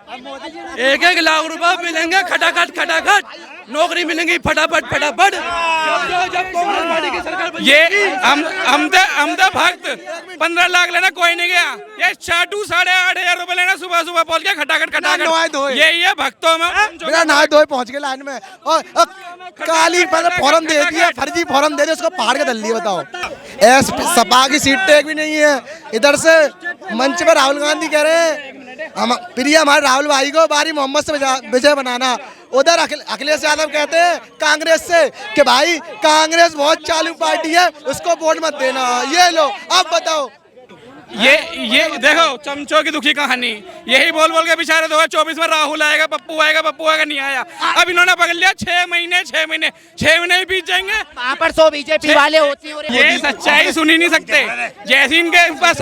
1-1 लाख रुपए मिलेंगे खटाखट खटाखट, नौकरी मिलेंगी फटाफट फटाफट। जब कांग्रेस पार्टी की सरकार ये हम तो भक्त 15 लाख लेना कोई नहीं गया, ये 8,500 रुपए लेना सुबह सुबह पहुंच गया खटाखट खटाखट। यही है भक्तों में, बिना नहाए धोए पहुंच गए लाइन में, और काली फॉर्म दे दिया, फर्जी फॉर्म दे दिया, उसको पहाड़ के दल दिए। बताओ, सपा की सीट टेक भी नहीं है। इधर से मंच पर राहुल गांधी कह रहे हैं हम प्रिय हमारे राहुल भाई को बारी मोहम्मद से विजय बनाना। उधर अखिलेश यादव कहते हैं कांग्रेस से कि भाई कांग्रेस बहुत चालू पार्टी है, उसको वोट मत देना। ये लो, अब बताओ। ये देखो चमचों की दुखी कहानी, यही बोल बोल के बेचारे 2024 में राहुल आएगा, पप्पू आएगा नहीं आया। अब इन्होंने पकड़ लिया 6 महीने बीत जाएंगे। वहाँ पर 100 बीजेपी वाले होती हैं। ये सच्चाई सुन ही नहीं सकते। जैसे इनके पास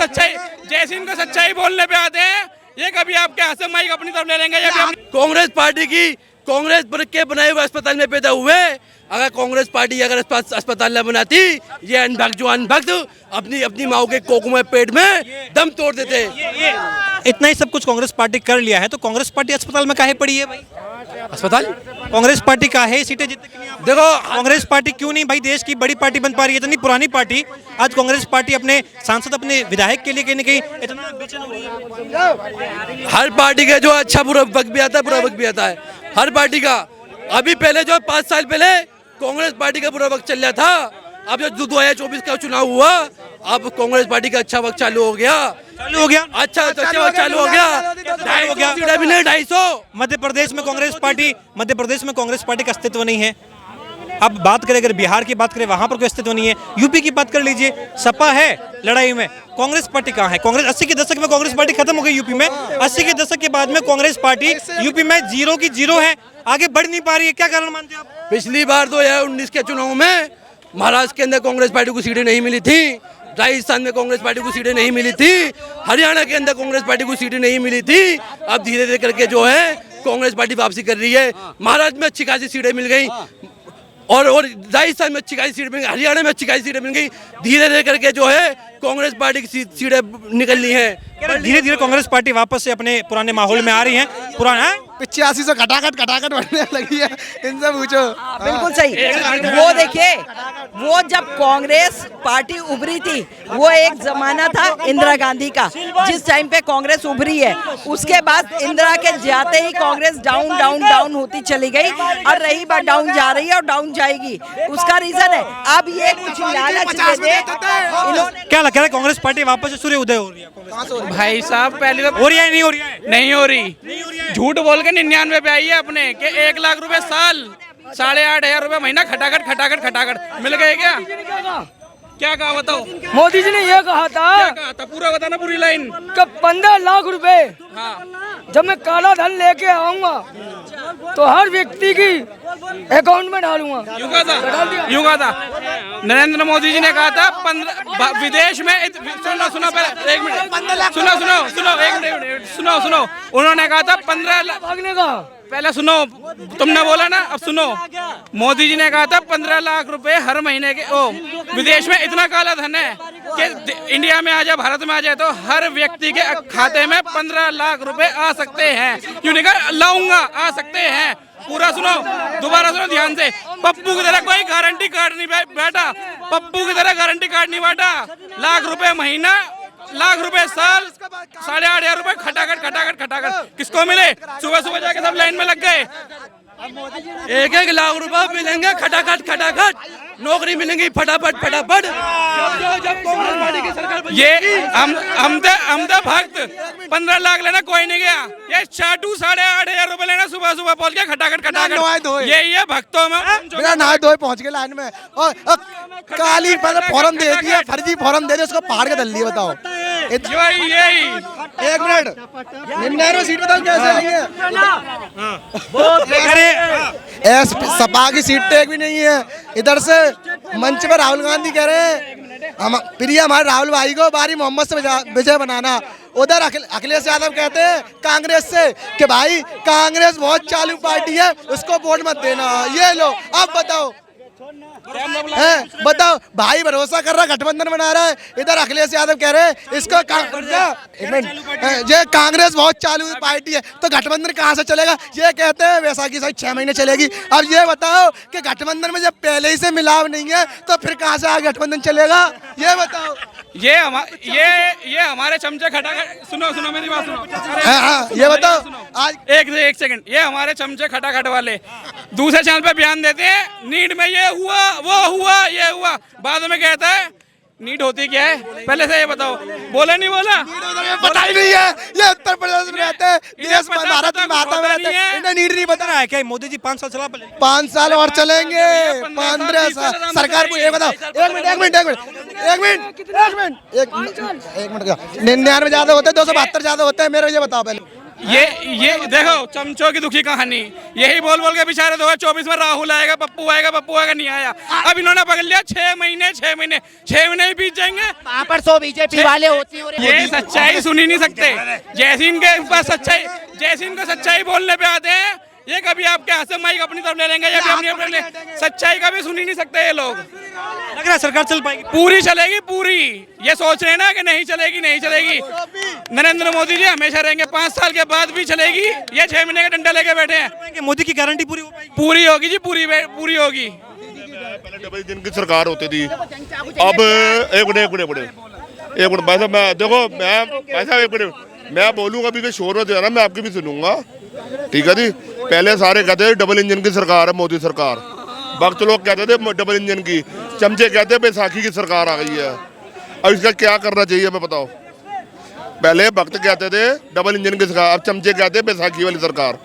सच्चाई बोलने पे आते हैं, ये कभी आपके हाथ से माइक अपनी तरफ ले लेंगे। कांग्रेस पार्टी की कांग्रेस के बनाए हुए अस्पताल में पैदा हुए। अगर कांग्रेस पार्टी अगर अस्पताल न बनाती, ये अनभक्त अपनी माओ के कोकू में पेट में दम तोड़ देते। इतना ही सब कुछ कांग्रेस पार्टी कर लिया है, तो कांग्रेस पार्टी अस्पताल में काहे पड़ी है भाई? अस्पताल कांग्रेस पार्टी का है सीटें जीतने के लिए। देखो कांग्रेस पार्टी क्यों नहीं भाई देश की बड़ी पार्टी बन पा रही है? इतनी पुरानी पार्टी, आज कांग्रेस पार्टी अपने सांसद अपने विधायक के लिए कहीं ना कहीं इतना बेचैन हो रही है। हर पार्टी का जो अच्छा बुरा वक्त भी आता है, बुरा वक्त भी आता है हर पार्टी का। अभी पहले जो 5 साल पहले कांग्रेस पार्टी का बुरा वक्त चल रहा था, अब जो 2024 का चुनाव हुआ, अब कांग्रेस पार्टी का अच्छा वक्त चालू हो गया। चालू हो गया। अच्छा वक्त चालू हो गया। 250 मध्य प्रदेश में कांग्रेस पार्टी का अस्तित्व नहीं है। अब बात करें, अगर बिहार की बात करें, वहां पर कोई अस्तित्व नहीं है। यूपी की बात कर लीजिए, सपा है लड़ाई में, कांग्रेस पार्टी कहाँ है? कांग्रेस 80 के दशक में कांग्रेस पार्टी खत्म हो गई यूपी में। 80 के दशक के बाद में कांग्रेस पार्टी यूपी में 0 की 0 है, आगे बढ़ नहीं पा रही है। क्या कारण मानते हैं आप? पिछली बार 2019 के चुनाव में महाराष्ट्र के अंदर कांग्रेस पार्टी को सीटें नहीं मिली थी, राजस्थान में कांग्रेस पार्टी को सीटें नहीं मिली थी, हरियाणा के अंदर कांग्रेस पार्टी को सीटें नहीं मिली थी। अब धीरे धीरे करके जो है कांग्रेस पार्टी वापसी कर रही है। महाराष्ट्र में अच्छी खासी सीटें मिल गई, और राजस्थान में अच्छी खासी सीटें मिल गई, हरियाणा में अच्छी खासी सीटें मिल गई। धीरे धीरे करके जो है कांग्रेस पार्टी की सीटें निकलनी है। धीरे धीरे कांग्रेस पार्टी वापस से अपने पुराने माहौल में आ रही है। पुराना 85 से खटाखट बनने लगी है, इनसे पूछो। बिल्कुल सही। वो देखिए, वो जब कांग्रेस पार्टी उभरी थी, वो एक जमाना था इंदिरा गांधी का, जिस टाइम पे कांग्रेस उभरी है, उसके बाद इंदिरा के जाते ही कांग्रेस डाउन डाउन डाउन होती चली गई, और रही बात डाउन जा रही है और डाउन जाएगी। उसका रीजन है अब ये कुछ लालच दे दे इन्होंने। क्या लग रहा है कांग्रेस पार्टी वापस से सूर्य उदय हो रही है? भाई साहब पहले तो हो रही है नहीं हो रही है? नहीं हो रही। झूठ बोल के 99 पे आई है अपने कि 1 लाख रुपए साल, 8,500 रुपए महीना खटाखट मिल गए क्या कहा बताओ? मोदी जी ने ये कहा था, पूरा बताना, पूरी लाइन। कि 15 लाख रुपए हाँ। जब मैं काला धन लेके आऊंगा तो हर व्यक्ति की अकाउंट में डालूंगा। यूं कहा था नरेंद्र मोदी जी ने कहा था 15 विदेश में। सुनो पहले 1 मिनट, सुनो। उन्होंने कहा था 15 लाख भागने का। पहले सुनो, तुमने बोला ना, अब सुनो। मोदी जी ने कहा था 15 लाख रुपए हर महीने के। विदेश में इतना काला धन है कि इंडिया में आ जाए, भारत में आ जाए तो हर व्यक्ति के खाते में 15 लाख रुपए आ सकते हैं। क्यों नहीं कहा लाऊंगा, आ सकते हैं। पूरा सुनो, दोबारा सुनो ध्यान से। पप्पू की तरह कोई गारंटी कार्ड नहीं बैठा, पप्पू की तरह गारंटी कार्ड नहीं बैठा। लाख रुपए महीना, लाख रुपए साल, 8,500 रुपए खटाखट किसको मिले? सुबह जाके सब लाइन में लग गए। 1-1 लाख रुपए मिलेंगे खटाखट, नौकरी मिलेंगी फटाफट फटाफट। जब कांग्रेस पार्टी की सरकार ये हम तो भक्त 15 लाख लेना कोई नहीं गया, ये 8,500 रुपए लेना सुबह पहुंच गया खटाखट। यही है भक्तों में, बिना नहाए धोए पहुंच गए लाइन में, और काली फॉर्म दे दिया, फर्जी फॉर्म दे दिया, उसको पहाड़ के दल दिए। बताओ, यही 1 मिनट, निन्यानवे सीट बताओ कैसे आई है? सपा की सीट टेक भी नहीं है। इधर से मंच पर राहुल गांधी कह रहे हैं हम प्रिय हमारे राहुल भाई को बारी मोहम्मद से विजय बनाना। उधर अखिलेश यादव कहते हैं कांग्रेस से कि भाई कांग्रेस बहुत चालू पार्टी है, उसको वोट मत देना। ये लो, अब बताओ। बताओ, भाई भरोसा कर रहा, गठबंधन बना रहा है, इधर अखिलेश यादव कह रहे हैं इसको ये कांग्रेस बहुत चालू पार्टी है, तो गठबंधन कहाँ से चलेगा? ये कहते हैं वैसाखी सही 6 महीने चलेगी। अब ये बताओ कि गठबंधन में जब पहले ही से मिलाव नहीं है तो फिर कहाँ से आगे गठबंधन चलेगा? ये बताओ। ये हमारे चमचे खटा, सुनो मेरी बात सुनो। हाँ, ये बताओ आज एक सेकंड, ये हमारे चमचे खटाखट वाले दूसरे चैनल पे बयान देते हैं, नीट में ये हुआ, वो हुआ, ये हुआ, बाद में कहता है नीट होती क्या है? पहले से ये बताओ, बोला नहीं बोला? पता ही नहीं है। ये उत्तर प्रदेश में रहते हैं, देश में, भारत में, महात्मा में रहते हैं, इन्हें नीट नहीं पता रहा है क्या मोदी जी 5 साल चला? 5 साल और चलेंगे, 15 साल सरकार को। ये बताओ, एक मिनट क्या 99 ज्यादा होते हैं, 272 ज्यादा होते हैं? मेरे ये बताओ पहले। ये देखो चमचों की दुखी कहानी, यही बोल के बेचारे 2024 में राहुल आएगा, पप्पू आएगा, नहीं आया। अब इन्होंने पकड़ लिया 6 महीने ही बीत जाएंगे। वहाँ पर 100 बीजेपी वाले होती हैं। ये सच्चाई सुन ही नहीं सकते। जैसे इनको सच्चाई बोलने पे आते हैं, ये कभी आपके हाथ से माइक अपनी तरफ ले लेंगे, या अपनी सच्चाई कभी सुन ही नहीं सकते ये लोग। लग रहा है सरकार चल पाएगी? पूरी चलेगी, पूरी। ये सोच रहे हैं ना कि नहीं चलेगी। नरेंद्र मोदी जी हमेशा रहेंगे, 5 साल के बाद भी चलेगी। ये 6 महीने का डंडा लेके बैठे हैं। मोदी की गारंटी पूरी हो पाएगी? पूरी होगी जी, पूरी होगी। पहले डबल इंजन की सरकार होती थी, अब एक मिनट भाई साहब, मैं देखो, मैं बोलूँगा अभी, शोर में मैं आपकी भी सुनूंगा, ठीक है जी। पहले सारे कहते थे डबल इंजन की सरकार है मोदी सरकार, वक्त लोग कहते थे डबल इंजन की, चमचे कहते हैं बैसाखी की सरकार आ गई है। अब इसका क्या करना चाहिए हमें बताओ? पहले वक्त कहते थे डबल इंजन की सरकार, अब चमचे कहते हैं बैसाखी वाली सरकार।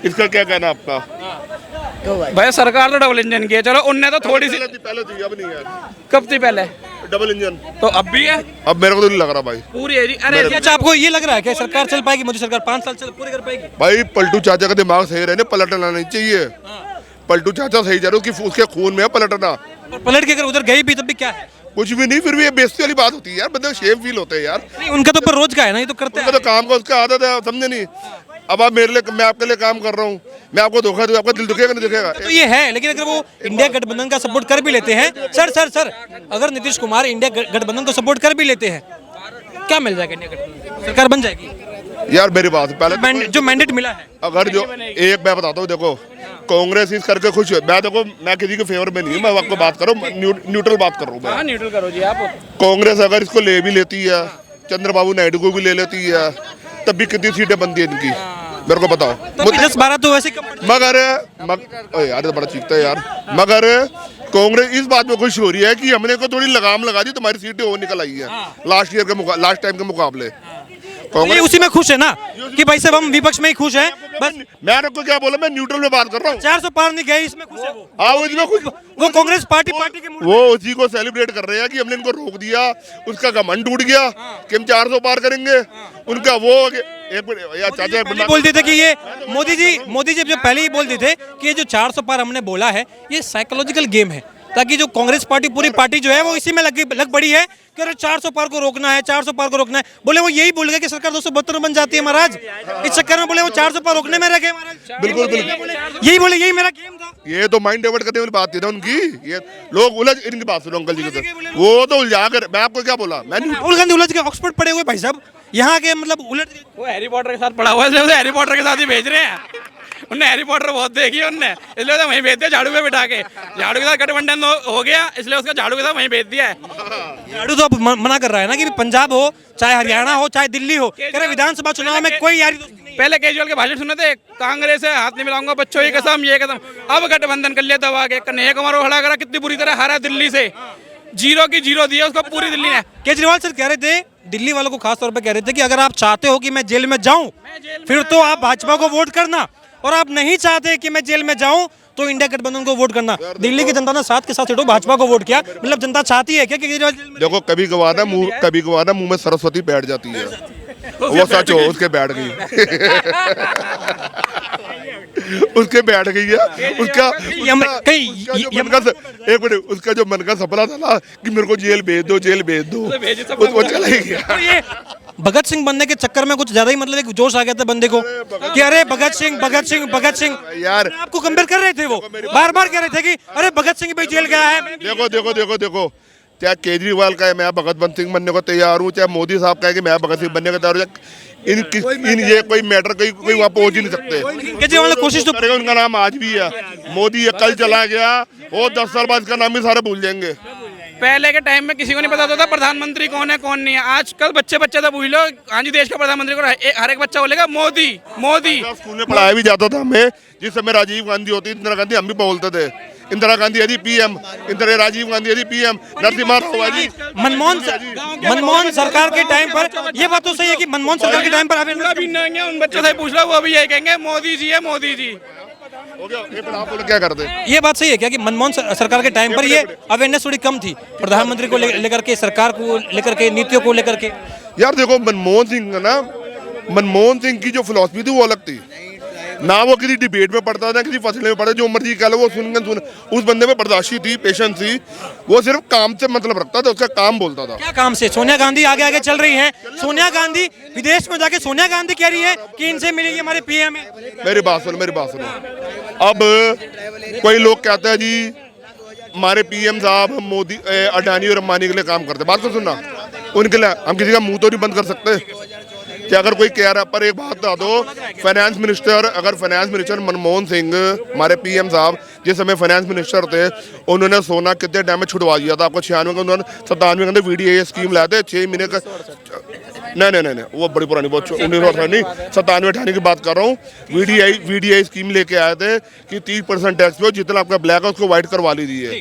इसका क्या कहना आपका? भाई सरकार तो डबल इंजन की है, चलो उनने तो थोड़ी सी पहले थी, अब नहीं है। कब थी पहले डबल इंजन? तो अब भी है। अब मेरे को तो नहीं लग रहा भाई पूरी है जी। अरे अच्छा, आपको ये लग रहा है कि सरकार चल पाएगी, मोदी सरकार 5 साल चल पूरे कर पाएगी? भाई पलटू चाचा का दिमाग सही रहने, पलटना नहीं चाहिए। पलटू चाचा सही जा रहे हो कि उसके खून में है पलटना। और पलट के अगर उधर गई भी तब भी क्या है? कुछ भी नहीं, फिर भी ये बेइज्जती वाली बात होती है यार, बंदे शेम फील होते हैं यार। नहीं, उनका तो पर रोज का है ना, ये तो करते हैं। तो काम का उसका आदत है, समझे नहीं? अब आप मेरे लिए, मैं आपके लिए काम कर रहा हूँ, मैं आपको धोखा दूँ, आपका दिल दुखेगा नहीं दुखेगा? तो ये है, लेकिन अगर वो इंडिया गठबंधन का सपोर्ट कर भी लेते हैं, सर अगर नीतीश कुमार इंडिया गठबंधन को सपोर्ट कर भी लेते हैं, क्या मिल जाएगा? इंडिया गठबंधन सरकार बन जाएगी? यार मेरी बात पहले जो मैंडेट मिला है, अगर जो एक मैं बताता हूँ, देखो कांग्रेस इस करके खुश है, मैं किसी के फेवर में नहीं हूँ, मैं आपको बात करूँ, न्यूट्रल बात कर रहा हूँ मैं। न्यूट्रल करो जी आप। कांग्रेस अगर इसको ले भी लेती है, चंद्रबाबू नायडू को भी ले लेती है, तब भी कितनी सीटें बनती है इनकी, मेरे को बताओ। तो 10-12 तो वैसे मगर यार बड़ा चीखता है यार, मगर कांग्रेस इस बात में खुश हो रही है कि हमने को थोड़ी लगाम लगा दी, तुम्हारी सीटें और निकल आई है लास्ट टाइम के मुकाबले। ये उसी में खुश है ना कि भाई साहब हम विपक्ष में ही खुश हैं, बस। मैं आपको क्या बोला, मैं न्यूट्रल में बात कर रहा हूँ। 400 पार नहीं गए, इसमें खुश है वो। हाँ, इसमें खुश, वो कांग्रेस पार्टी के वो उसी को सेलिब्रेट कर रहे हैं कि हमने इनको रोक दिया, उसका घमंड टूट गया कि हम 400 पार करेंगे। उनका वो एक मिनट यार, चाचा बोल देते कि ये मोदी जी जब पहले ही बोल देते कि ये जो 400 पार हमने बोला है, ये साइकोलॉजिकल गेम है, ताकि जो कांग्रेस पार्टी पूरी पार्टी जो है वो इसी में लग पड़ी है कि अरे 400 पार को रोकना है, 400 पार को रोकना है। बोले वो यही बोल गए कि सरकार 272 बन जाती है महाराज, इस चक्कर में बोले वो 400 पार रोकने में रह गए महाराज। बिल्कुल यही बोले, यही मेरा गेम था। ये तो माइंड डाइवर्ट करने वाली बात थी ना उनकी। ये लोग उलझ, इनकी बात सुनो अंकल जी की, वो तो उलझा कर, मैं आपको क्या बोला, राहुल गांधी उलझ के ऑक्सफोर्ड पढ़े हुए भाई साहब, यहाँ के मतलब उलझ, वो हैरी पॉटर के साथ पढ़ा हुआ है, इसलिए हैरी पॉटर के साथ ही भेज रहे हैं। उनने हैरी पॉटर बहुत देखी है उनने, इसलिए तो वहीं भेज दिया झाड़ू पे बिठा के। झाड़ू के साथ गठबंधन हो गया, इसलिए उसका झाड़ू के साथ वहीं भेज दिया है। झाड़ू तो अब मना कर रहा है ना कि पंजाब हो, चाहे हरियाणा हो, चाहे दिल्ली हो, कह रहे विधानसभा चुनाव में कोई यारी दोस्ती नहीं। पहले केजरीवाल के भाषण सुने थे, कांग्रेस से हाथ नहीं मिलाऊंगा बच्चों, ये कसम ये कसम। अब गठबंधन कर लिया दबा के, कन्हैया कुमार को खड़ा करा, कितनी बुरी तरह हारा दिल्ली से, 0 की 0 दिया उसको पूरी दिल्ली ने। केजरीवाल सर कह रहे थे, दिल्ली वालों को खास तौर पे कह रहे थे कि अगर आप चाहते हो कि मैं जेल में जाऊं, फिर तो आप भाजपा को वोट करना, और आप नहीं चाहते कि मैं जेल में जाऊं तो इंडिया गठबंधन को वोट करना। दिल्ली की जनता ने साथ के साथ भाजपा को वोट किया, मतलब जनता चाहती है क्या कि केजरीवाल जेल में? देखो कभी कभार ना मुंह में सरस्वती बैठ जाती है, वो सच हो, उसके बैठ गई उसके बैठ गई है, उसका एक मिनट, उसका जो मन का सपना था ना कि मेरे को जेल भेज दो, वो चला ही गया। भगत सिंह बनने के चक्कर में कुछ ज्यादा ही मतलब एक जोश आ गया था बंदे को कि अरे भगत सिंह भगत सिंह भगत सिंह यार आपको कंपेयर कर रहे थे वो बार बार कह रहे थे कि अरे भगत सिंह भी जेल गया है देखो देखो देखो देखो चाहे केजरीवाल कहे मैं भगत सिंह बनने को तैयार हूँ, चाहे मोदी साहब कहे कि मैं भगत सिंह बनने को तैयार हूँ, इन ये कोई मैटर कोई वहाँ पहुंच ही नहीं सकते। केजरीवाल ने कोशिश तो करेगा, उनका नाम आज भी है। मोदी ये कल चला गया, वो 10 साल बाद इसका नाम भी सारे भूल जाएंगे। पहले के टाइम में किसी को नहीं पता होता था प्रधानमंत्री कौन है कौन नहीं है। आजकल बच्चे तो पूछ लो, हाँ जी देश का प्रधानमंत्री कौन है, हर एक बच्चा बोलेगा मोदी मोदी। स्कूल में पढ़ाया भी जाता था हमें, जिस समय राजीव गांधी होती इंदिरा गांधी, हम भी बोलते थे इंदिरा गांधी यदि पीएम, इंदिरा राजीव गांधी यदि पीएम, नरसिम्हा राव जी, मनमोहन सरकार के टाइम पर ये बात तो सही है कि मनमोहन सरकार के टाइम पर भी नहीं है, उन बच्चों से पूछ लो वो भी यही कहेंगे मोदी जी है मोदी जी। हो गया ये आप लोग क्या करते हैं? ये बात सही है क्या कि मनमोहन सरकार के टाइम पर ये अवेयरनेस थोड़ी कम थी प्रधानमंत्री को लेकर के, सरकार को लेकर के, नीतियों को लेकर के? यार देखो मनमोहन सिंह ना, मनमोहन सिंह की जो फिलॉसफी थी वो अलग थी ना, वो किसी डिबेट में पढ़ता था, किसी फैसले में पढ़ता, जो मर्जी कह लो वो सुन उस बंदे में बर्दाश्ती थी, पेशेंस थी, वो सिर्फ काम से मतलब रखता था, उसका काम बोलता था। क्या काम से? सोनिया गांधी आगे आगे चल रही हैं, सोनिया गांधी विदेश में जाके सोनिया गांधी कह रही है कि इनसे मिलेगी हमारे पीएम है। मेरी बात सुनो। अब कोई लोग कहते हैं जी हमारे पीएम साहब मोदी अडानी और अंबानी के लिए काम करते, बात को सुनना, उनके लिए हम किसी का मुंह तो नहीं बंद कर सकते कि अगर कोई कह रहा है। पर एक बात बता दो, फाइनेंस मिनिस्टर मनमोहन सिंह हमारे पीएम साहब जिस समय फाइनेंस मिनिस्टर थे, उन्होंने सोना कितने टाइम में छुड़वा दिया था आपको? 96 का, उन्होंने 97 के VDA स्कीम लाए थे, 6 महीने का। नहीं वो बड़ी पुरानी, बहुत 1998 97-98 की बात कर रहा हूँ। VDA स्कीम लेके आए थे कि 30% टैक्स पे जितना आपका ब्लैक है उसको व्हाइट करवा लीजिए।